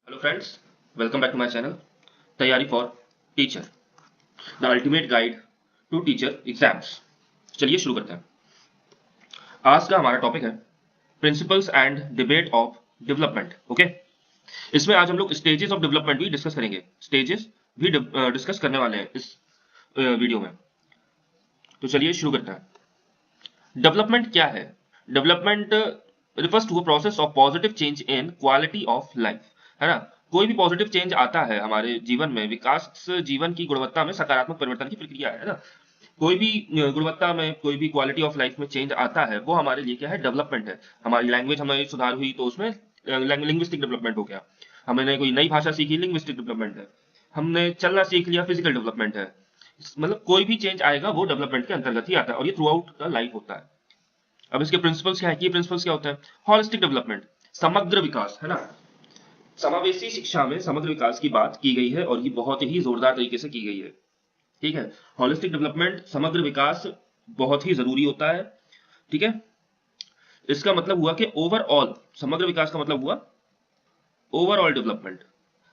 Hello friends, welcome back to my channel तैयारी for teacher, the ultimate guide to teacher exams. चलिए शुरू करते हैं। आज का हमारा टॉपिक है principles and debate of development. Okay, इसमें आज हम लोग स्टेजेस ऑफ डेवलपमेंट भी डिस्कस करेंगे। स्टेजेस भी डिस्कस करने वाले हैं इस वीडियो में। तो चलिए शुरू करते हैं। डेवलपमेंट क्या है? Development refers to a process of positive change in quality of life, है ना। कोई भी पॉजिटिव चेंज आता है हमारे जीवन में, विकास जीवन की गुणवत्ता में सकारात्मक परिवर्तन की प्रक्रिया है ना। कोई भी गुणवत्ता में, कोई भी क्वालिटी ऑफ लाइफ में चेंज आता है, वो हमारे लिए क्या है? डेवलपमेंट है। हमारी लैंग्वेज हमारी सुधार हुई तो उसमें लिंग्विस्टिक डेवलपमेंट हो गया। हमने कोई नई भाषा सीखी, लिंग्विस्टिक डेवलपमेंट है। हमने चलना सीख लिया, फिजिकल डेवलपमेंट है। मतलब कोई भी चेंज आएगा वो डेवलपमेंट के अंतर्गत ही आता है और ये थ्रू आउट द लाइफ होता है। अब इसके प्रिंसिपल्स क्या है? कि प्रिंसिपल्स क्या होते हैं? हॉलिस्टिक डेवलपमेंट, समग्र विकास, है ना। समावेशी शिक्षा में समग्र विकास की बात की गई है और ये बहुत ही जोरदार तरीके से की गई है। ठीक है, हॉलिस्टिक डेवलपमेंट, समग्र विकास बहुत ही जरूरी होता है। ठीक है, इसका मतलब हुआ कि ओवरऑल, समग्र विकास का मतलब हुआ ओवरऑल डेवलपमेंट।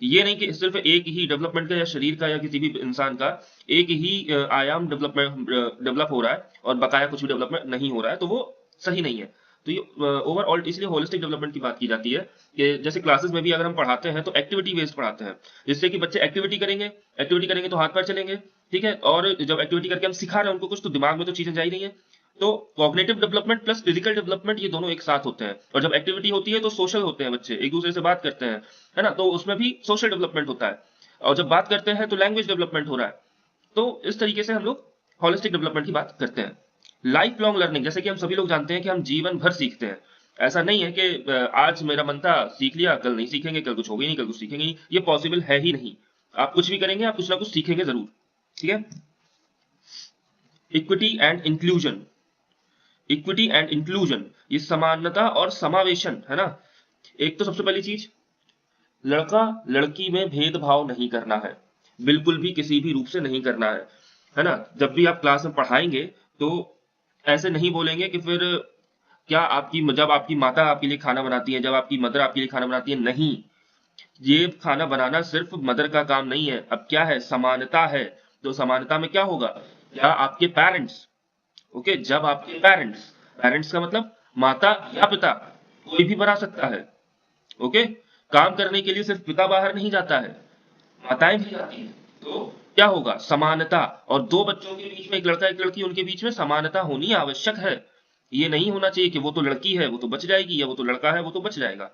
ये नहीं कि सिर्फ एक ही डेवलपमेंट का या शरीर का या किसी भी इंसान का एक ही आयाम डेवलप हो रहा है और बकाया कुछ भी डेवलपमेंट नहीं हो रहा है, तो वो सही नहीं है। तो ये ओवरऑल इसलिए होलिस्टिक डेवलपमेंट की बात की जाती है कि जैसे क्लासेस में भी अगर हम पढ़ाते हैं तो एक्टिविटी बेस्ड पढ़ाते हैं, जिससे कि बच्चे एक्टिविटी करेंगे तो हाथ पैर चलेंगे। ठीक है, और जब एक्टिविटी करके हम सिखा रहे हैं उनको कुछ, तो दिमाग में तो चीजें जा ही नहीं है। तो cognitive development plus physical development, ये दोनों एक साथ होते हैं। और जब एक्टिविटी होती है तो सोशल होते हैं बच्चे, एक दूसरे से बात करते हैं, है ना। तो उसमें भी सोशल डेवलपमेंट होता है। और जब बात करते हैं तो लैंग्वेज डेवलपमेंट हो रहा है। तो इस तरीके से हम लोग हॉलिस्टिक डेवलपमेंट की बात करते हैं। लाइफ लॉन्ग लर्निंग, जैसे कि हम सभी लोग जानते हैं कि हम जीवन भर सीखते हैं। ऐसा नहीं है कि आज मेरा मन था सीख लिया, कल नहीं सीखेंगे, कल कुछ होगा ही नहीं, कल कुछ सीखेंगे नहीं। ये पॉसिबल है ही नहीं। आप कुछ भी करेंगे, आप कुछ ना कुछ सीखेंगे जरूर। ठीक है। Equity and inclusion, equity and inclusion, ये समानता और समावेशन, है ना। एक तो सबसे पहली चीज, लड़का लड़की में भेदभाव नहीं करना है, बिल्कुल भी किसी भी रूप से नहीं करना है ना। जब भी आप क्लास में पढ़ाएंगे तो ऐसे नहीं बोलेंगे कि फिर क्या आपकी, जब आपकी माता आपके लिए खाना बनाती है, जब आपकी मदर आपके लिए खाना बनाती है, नहीं। ये खाना बनाना सिर्फ मदर का काम नहीं है। अब क्या है? समानता है। तो समानता में क्या होगा? क्या आपके पेरेंट्स, ओके, जब आपके पेरेंट्स, पेरेंट्स का मतलब माता या पिता, कोई भी बना सकता है। ओके, काम करने के लिए सिर्फ पिता बाहर नहीं जाता है, माताएं भी जाती हैं। तो क्या होगा? समानता। और दो बच्चों के बीच में, एक लड़का एक लड़की, उनके बीच में समानता होनी आवश्यक है। ये नहीं होना चाहिए कि वो तो लड़की है वो तो बच जाएगी, या वो तो लड़का है वो तो बच जाएगा।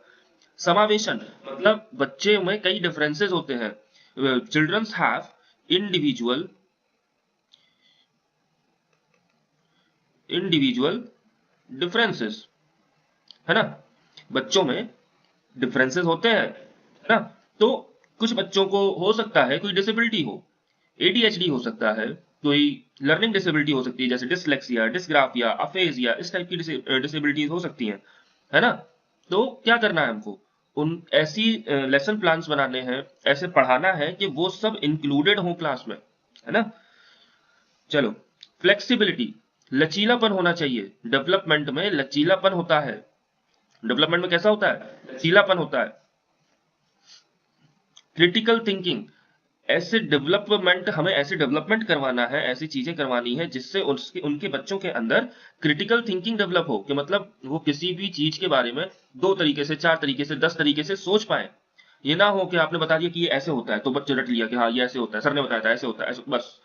समावेशन मतलब बच्चे में कई डिफरेंसेस होते हैं। Childrens have individual individual differences, है ना। बच्चों में डिफरेंसेस होते हैं, है ना। तो कुछ बच्चों को हो सकता है कोई डिसेबिलिटी हो, एडीएचडी हो सकता है, कोई लर्निंग डिसेबिलिटी हो सकती है, जैसे डिसलेक्सिया, डिसग्राफिया, अफेजिया, इस टाइप की डिसेबिलिटीज हो सकती हैं, है ना। तो क्या करना है हमको? उन ऐसी लेसन प्लान्स बनाने हैं, ऐसे पढ़ाना है कि वो सब इंक्लूडेड हो क्लास में, है ना। चलो, फ्लेक्सिबिलिटी, लचीलापन होना चाहिए। डेवलपमेंट में लचीलापन होता है। डेवलपमेंट में कैसा होता है? लचीलापन होता है। क्रिटिकल थिंकिंग, ऐसे डेवलपमेंट, हमें ऐसे डेवलपमेंट करवाना है, ऐसी चीजें करवानी है जिससे उसके उनके बच्चों के अंदर क्रिटिकल थिंकिंग डेवलप हो, कि मतलब वो किसी भी चीज के बारे में दो तरीके से, चार तरीके से, 10 तरीके से सोच पाए। ये ना हो कि आपने बता दिया कि ये ऐसे होता है तो बच्चे रट लिया कि हाँ ये ऐसे होता है, सर ने बताया था ऐसे होता है, ऐसे बस।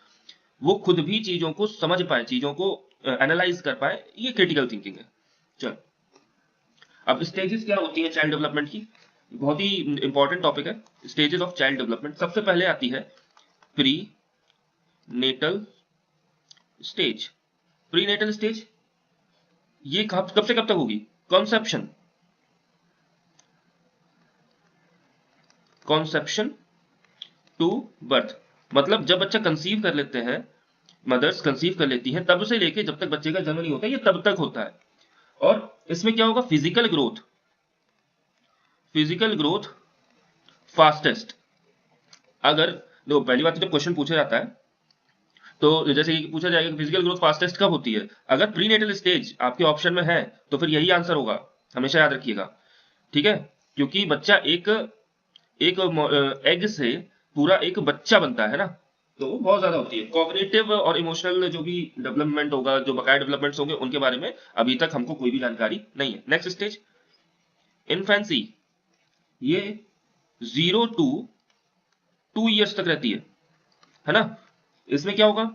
वो खुद भी चीजों को समझ पाए, चीजों को एनालाइज कर पाए, ये क्रिटिकल थिंकिंग है। चलो, अब स्टेजेस क्या होती है चाइल्ड डेवलपमेंट की? बहुत ही इंपॉर्टेंट टॉपिक है। स्टेजेस ऑफ चाइल्ड डेवलपमेंट, सबसे पहले आती है prenatal stage. Prenatal stage ये कब से कब तक होगी? कॉन्सेप्शन, कॉन्सेप्शन टू बर्थ, मतलब जब बच्चा कंसीव कर लेते हैं, मदर्स कंसीव कर लेती हैं, तब से लेके जब तक बच्चे का जन्म नहीं होता, ये तब तक होता है। और इसमें क्या होगा? Physical growth, physical growth fastest. अगर देखो, पहली बात तो जब क्वेश्चन पूछा जाता है तो जैसे कि पूछा जाएगा फिजिकल ग्रोथ फास्टेस्ट कब होती है, अगर प्रीनेटल स्टेज आपके ऑप्शन में है तो फिर यही आंसर होगा, हमेशा याद रखिएगा। ठीक है, क्योंकि बच्चा एक एक एग से पूरा एक बच्चा बनता है ना, तो वो बहुत ज्यादा होती है। कॉग्निटिव और इमोशनल जो भी डेवलपमेंट होगा, जो बकाया डेवलपमेंट्स होंगे, उनके बारे में अभी तक हमको कोई भी जानकारी नहीं है। नेक्स्ट स्टेज इन्फेंसी, ये 0 to 2 years तक रहती है ना। इसमें क्या होगा,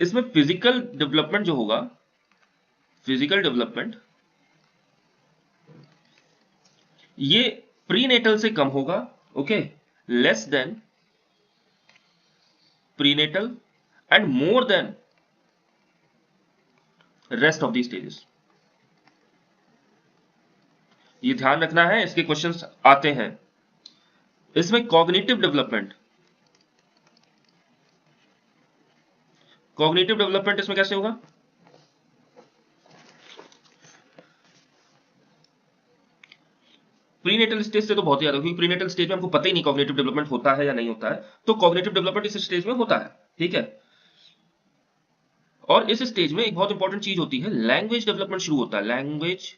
इसमें फिजिकल डेवलपमेंट जो होगा, फिजिकल डेवलपमेंट ये प्रीनेटल से कम होगा, okay, less than prenatal and more than rest of the stages. ये ध्यान रखना है, इसके क्वेश्चंस आते हैं। इसमें कॉग्निटिव डेवलपमेंट, कॉग्निटिव डेवलपमेंट इसमें कैसे होगा, प्रीनेटल स्टेज से तो बहुत ही ज्यादा, क्योंकि प्रीनेटल स्टेज में हमको पता ही नहीं कॉग्निटिव डेवलपमेंट होता है या नहीं होता है, तो कॉग्निटिव डेवलपमेंट इस स्टेज में होता है, ठीक है। और इस स्टेज में एक बहुत इंपॉर्टेंट चीज होती है, लैंग्वेज डेवलपमेंट शुरू होता है, लैंग्वेज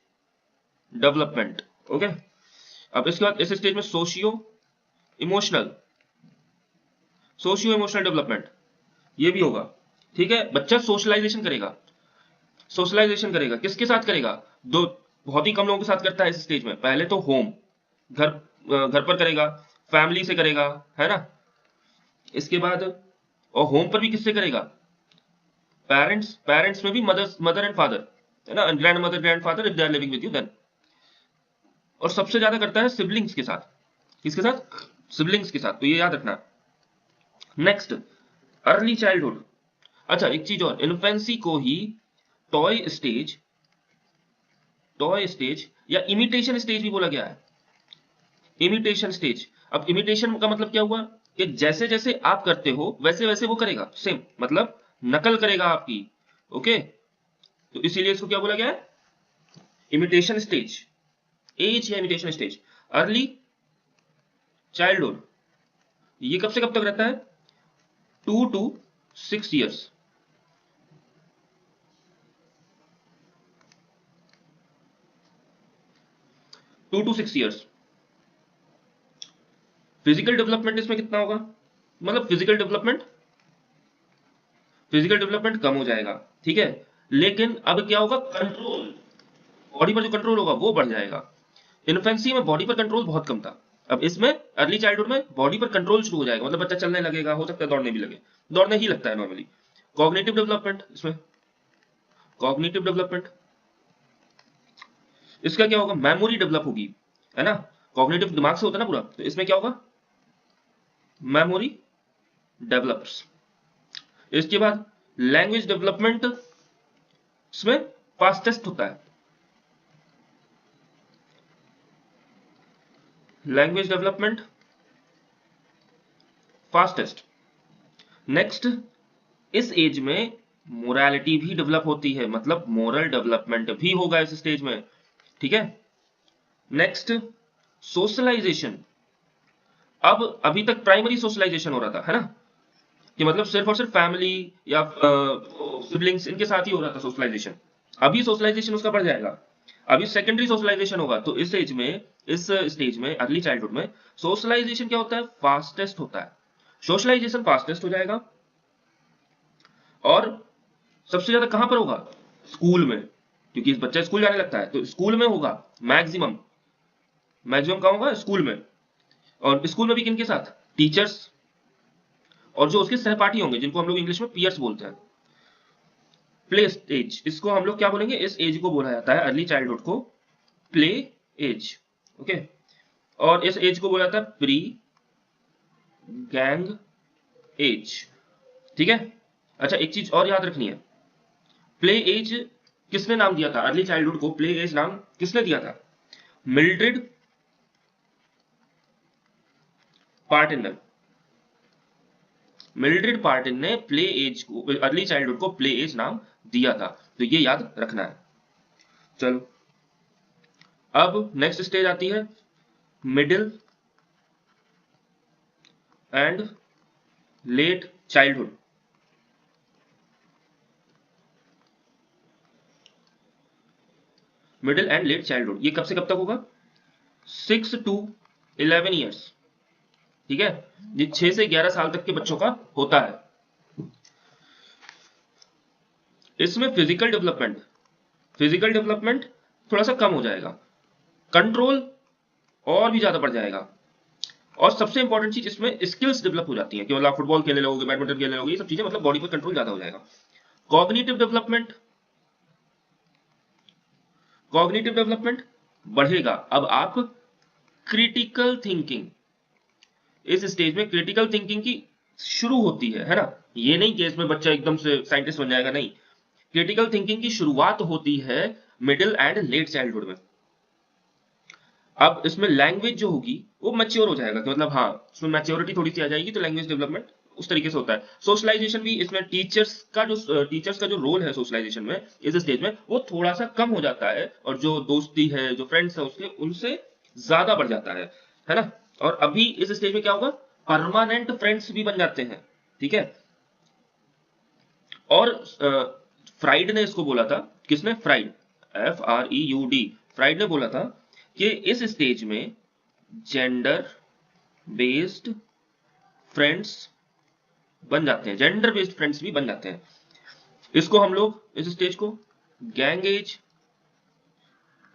डेवलपमेंट, ओके। अब इसके बाद इस स्टेज में इमोशनल सोशियो इमोशनल डेवलपमेंट ये भी होगा, ठीक है। बच्चा सोशलाइजेशन करेगा, सोशलाइजेशन करेगा, किसके साथ करेगा, दो बहुत ही कम लोगों के साथ करता है इस स्टेज में। पहले तो होम, घर घर पर करेगा, फैमिली से करेगा, है ना। इसके बाद और होम पर भी किससे करेगा, पेरेंट्स, पेरेंट्स में भी मदर एंड फादर, है ना, grandmother grandfather if they are living with you then. और सबसे ज्यादा करता है सिबलिंग्स के साथ, किसके साथ, सिबलिंग्स के साथ, तो ये याद रखना। नेक्स्ट अर्ली चाइल्डहुड, अच्छा एक चीज और, इन्फेंसी को ही टॉय स्टेज, टॉय स्टेज या इमिटेशन स्टेज भी बोला गया है, इमिटेशन स्टेज। अब इमिटेशन का मतलब क्या हुआ, कि जैसे जैसे आप करते हो वैसे वैसे वो करेगा, सेम मतलब नकल करेगा आपकी, ओके। तो इसीलिए इसको क्या बोला गया है, इमिटेशन स्टेज, एज या इमिटेशन स्टेज। अर्ली चाइल्डहुड ये कब से कब तक रहता है, 2 to 6 years, 2 to 6 years। Physical development इसमें कितना होगा, मतलब फिजिकल डेवलपमेंट कम हो जाएगा, ठीक है। लेकिन अब क्या होगा, कंट्रोल, बॉडी पर जो कंट्रोल होगा वो बढ़ जाएगा। इन्फेंसी में बॉडी पर कंट्रोल बहुत कम था, अब इसमें अर्ली चाइल्डहुड में बॉडी पर कंट्रोल शुरू हो जाएगा, मतलब बच्चा चलने लगेगा, हो सकता है दौड़ने भी लगे, दौड़ने ही लगता है नॉर्मली। कॉग्निटिव डेवलपमेंट, इसमें कॉग्निटिव डेवलपमेंट इसका क्या होगा, मेमोरी डेवलप होगी, है ना। कॉग्निटिव दिमाग से होता है ना पूरा, तो इसमें क्या होगा, मेमोरी डेवलप्स। इसके बाद लैंग्वेज डेवलपमेंट, इसमें फास्टेस्ट होता है, लैंग्वेज डेवलपमेंट फास्टेस्ट। नेक्स्ट इस एज में मोरालिटी भी डेवलप होती है, मतलब मोरल डेवलपमेंट भी होगा इस स्टेज में, ठीक है। नेक्स्ट सोशलाइजेशन, अब अभी तक प्राइमरी सोशलाइजेशन हो रहा था, है ना, कि मतलब सिर्फ और सिर्फ फैमिली या सिबलिंग्स इनके साथ ही हो रहा था सोशलाइजेशन। अभी सोशलाइजेशन उसका बढ़ जाएगा, अभी सेकेंडरी सोशलाइजेशन होगा। तो इस एज में, इस स्टेज में, अर्ली चाइल्डहुड में सोशलाइजेशन क्या होता है, फास्टेस्ट होता है, सोशलाइजेशन फास्टेस्ट हो जाएगा। और सबसे ज्यादा कहां पर होगा, स्कूल में, क्योंकि इस बच्चा स्कूल जाने लगता है, तो स्कूल में होगा मैक्सिमम, मैक्सिमम कहां होगा, स्कूल में। और स्कूल में भी किन के साथ, टीचर्स और जो उसके सहपाठी होंगे, जिनको हम लोग इंग्लिश में पीयर्स बोलते हैं। प्ले एज, इसको हम लोग क्या बोलेंगे, इस एज को बोला जाता है, अर्ली चाइल्डहुड को प्ले एज, ओके। और इस एज को बोला जाता है प्री गैंग एज, ठीक है। अच्छा एक चीज और याद रखनी है, प्ले एज किसने नाम दिया था, अर्ली चाइल्डहुड को प्ले एज नाम किसने दिया था, मिल्ड्रिड पार्टिनर, मिल्ड्रिड पार्टिन ने प्ले एज को, अर्ली चाइल्डहुड को प्ले एज नाम दिया था, तो ये याद रखना है। चलो अब नेक्स्ट स्टेज आती है middle and let childhood. Middle and let childhood ये कब से कब तक होगा, 6 to 11 ईयर्स, ठीक है। ये 6 से 11 साल तक के बच्चों का होता है। इसमें फिजिकल डेवलपमेंट थोड़ा सा कम हो जाएगा, कंट्रोल और भी ज्यादा बढ़ जाएगा, और सबसे इंपॉर्टेंट चीज इसमें स्किल्स डेवलप हो जाती है कि मतलब आप फुटबॉल खेलने लगोगे, बैडमिंटन खेलने लगोगे, ये सब चीजें मतलब बॉडी पर कंट्रोल ज्यादा हो जाएगा। कॉग्निटिव डेवलपमेंट बढ़ेगा। अब आप क्रिटिकल थिंकिंग, इस स्टेज में क्रिटिकल थिंकिंग की शुरू होती है ना। ये नहीं कि इसमें बच्चा एकदम से साइंटिस्ट बन जाएगा, नहीं। क्रिटिकल थिंकिंग की शुरुआत होती है मिडिल एंड लेट चाइल्डहुड में। अब इसमें लैंग्वेज जो होगी वो मैच्योर हो जाएगा कि मतलब हाँ, उसमें मैच्योरिटी थोड़ी सी आ जाएगी, तो लैंग्वेज डेवलपमेंट उस तरीके से होता है। सोशलाइजेशन भी इसमें टीचर्स का जो रोल है सोशलाइजेशन में इस स्टेज में वो थोड़ा सा कम हो जाता है, और जो दोस्ती है, जो फ्रेंड्स है उसके, उनसे ज्यादा बढ़ जाता है ना। और अभी इस स्टेज में क्या होगा, परमानेंट फ्रेंड्स भी बन जाते हैं, ठीक है। और फ्राइड ने इसको बोला था, किसने, फ्राइड, FREUD, फ्राइड ने बोला था कि इस स्टेज में जेंडर बेस्ड फ्रेंड्स बन जाते हैं, जेंडर बेस्ड फ्रेंड्स भी बन जाते हैं। इसको हम लोग, इस स्टेज को गैंग एज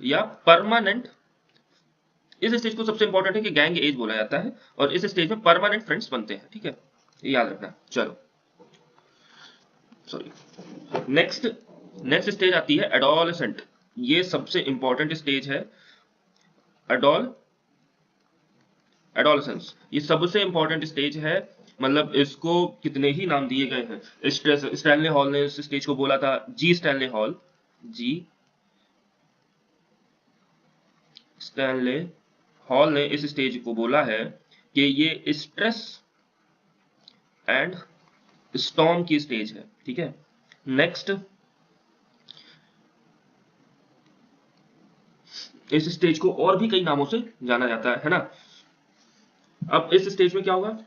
या परमानेंट, इस स्टेज को सबसे इंपॉर्टेंट है कि गैंग एज बोला जाता है, और इस स्टेज में परमानेंट फ्रेंड्स बनते हैं, ठीक है, ये याद रखना। चलो, सॉरी, नेक्स्ट स्टेज आती है एडोलसेंट। ये सबसे इंपॉर्टेंट स्टेज है, एडोलसेंस, ये सबसे इंपॉर्टेंट स्टेज है। मतलब इसको कितने ही नाम दिए गए हैं। स्टैनले हॉल ने इस स्टेज को बोला था, जी स्टैनले हॉल ने इस स्टेज को बोला है कि ये स्ट्रेस एंड स्टॉर्म की स्टेज है, ठीक है। नेक्स्ट, इस स्टेज को और भी कई नामों से जाना जाता है ना। अब इस स्टेज में क्या होगा,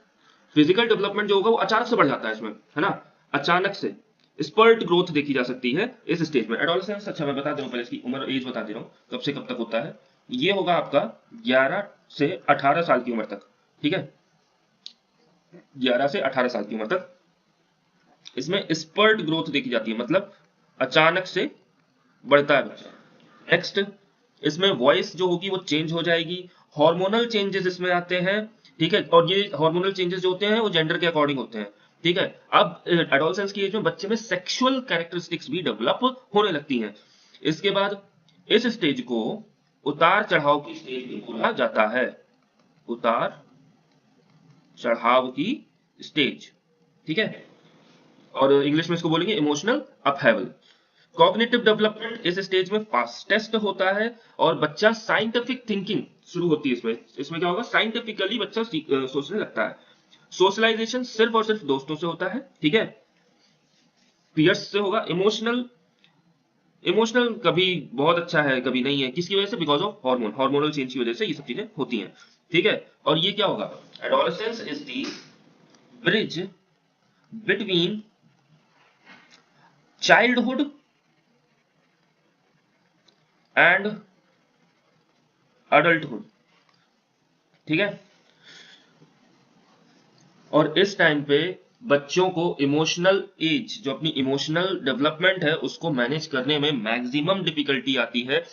फिजिकल डेवलपमेंट जो होगा वो अचानक से बढ़ जाता है इसमें, है ना, अचानक से स्पर्ट ग्रोथ देखी जा सकती है इस स्टेज में। एडोलेसेंस, अच्छा मैं बता दे रहा हूं, पहले इसकी उम्र, एज बता दे रहा हूं, कब से कब तक होता है। ये होगा आपका 11 से 18 साल की उम्र तक, ठीक है, 11 से 18 साल की उम्र तक इसमें स्पर्ट ग्रोथ देखी जाती है, मतलब अचानक से बढ़ता है बच्चा। नेक्स्ट, इसमें वॉइस जो होगी वो चेंज हो जाएगी, हार्मोनल चेंजेस इसमें आते हैं, ठीक है। और ये हार्मोनल चेंजेस जो होते हैं वो जेंडर के अकॉर्डिंग होते हैं, ठीक है। अब एडोलसेंस की एज में बच्चे में सेक्सुअल कैरेक्टरिस्टिक्स भी डेवलप होने लगती हैं। इसके बाद इस स्टेज को उतार चढ़ाव की स्टेज भी बोला जाता है, उतार चढ़ाव की स्टेज, ठीक है। और इंग्लिश में इसको बोलेंगे इमोशनल अपहेवल। कॉग्निटिव डेवलपमेंट इस स्टेज में फास्टेस्ट होता है, और बच्चा साइंटिफिक थिंकिंग शुरू होती है इसमें। इसमें क्या होगा, साइंटिफिकली बच्चा सोचने लगता है। सोशलाइजेशन सिर्फ और सिर्फ दोस्तों से होता है, ठीक है, पीयर्स से होगा। इमोशनल कभी बहुत अच्छा है, कभी नहीं है, किसकी वजह से, बिकॉज ऑफ हार्मोनल चेंज की वजह से ये सब चीजें होती हैं, ठीक है। और ये क्या होगा, adolescence is the bridge between childhood and adulthood, ठीक है। और इस टाइम पे बच्चों को इमोशनल एज, जो अपनी इमोशनल डेवलपमेंट है उसको मैनेज करने में मैक्सिमम डिफिकल्टी आती है।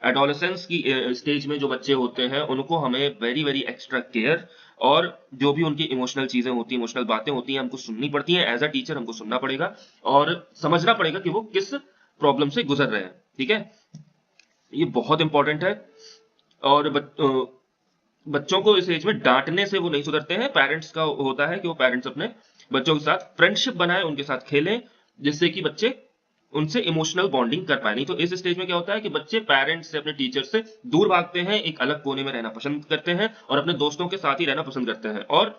एडोलेसेंस की स्टेज में जो बच्चे होते हैं उनको हमें वेरी वेरी एक्स्ट्रा केयर, और जो भी उनकी इमोशनल चीजें होती हैं, इमोशनल बातें होती हैं, हमको सुननी पड़ती हैं। एज अ टीचर हमको सुनना पड़ेगा और समझना पड़ेगा कि वो किस प्रॉब्लम से गुजर रहे हैं, ठीक है। ये बहुत इंपॉर्टेंट है। और बच्चों को इस एज में डांटने से वो नहीं सुधरते हैं। पेरेंट्स का होता है कि वो पेरेंट्स अपने बच्चों के साथ फ्रेंडशिप बनाए, उनके साथ खेलें, जिससे कि बच्चे उनसे इमोशनल बॉन्डिंग कर पाए। नहीं तो इस स्टेज में क्या होता है कि बच्चे पेरेंट्स से, अपने टीचर से दूर भागते हैं, एक अलग कोने में रहना पसंद करते हैं, और अपने दोस्तों के साथ ही रहना पसंद करते हैं। और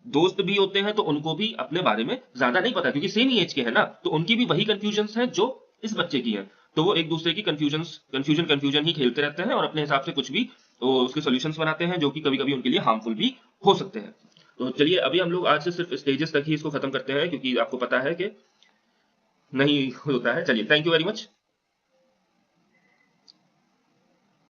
दोस्त भी होते हैं तो उनको भी अपने बारे में ज्यादा नहीं पता, क्योंकि सेम ही एज के हैं ना, तो उनकी भी वही कंफ्यूजन है जो इस बच्चे की है। तो वो एक दूसरे की कंफ्यूजन ही खेलते रहते हैं, और अपने हिसाब से कुछ भी तो उसके सॉल्यूशंस बनाते हैं, जो कि कभी कभी उनके लिए हार्मफुल भी हो सकते हैं। तो चलिए, अभी हम लोग आज से सिर्फ स्टेजेस तक ही इसको खत्म करते हैं, क्योंकि आपको पता है कि नहीं होता है। चलिए, थैंक यू वेरी मच।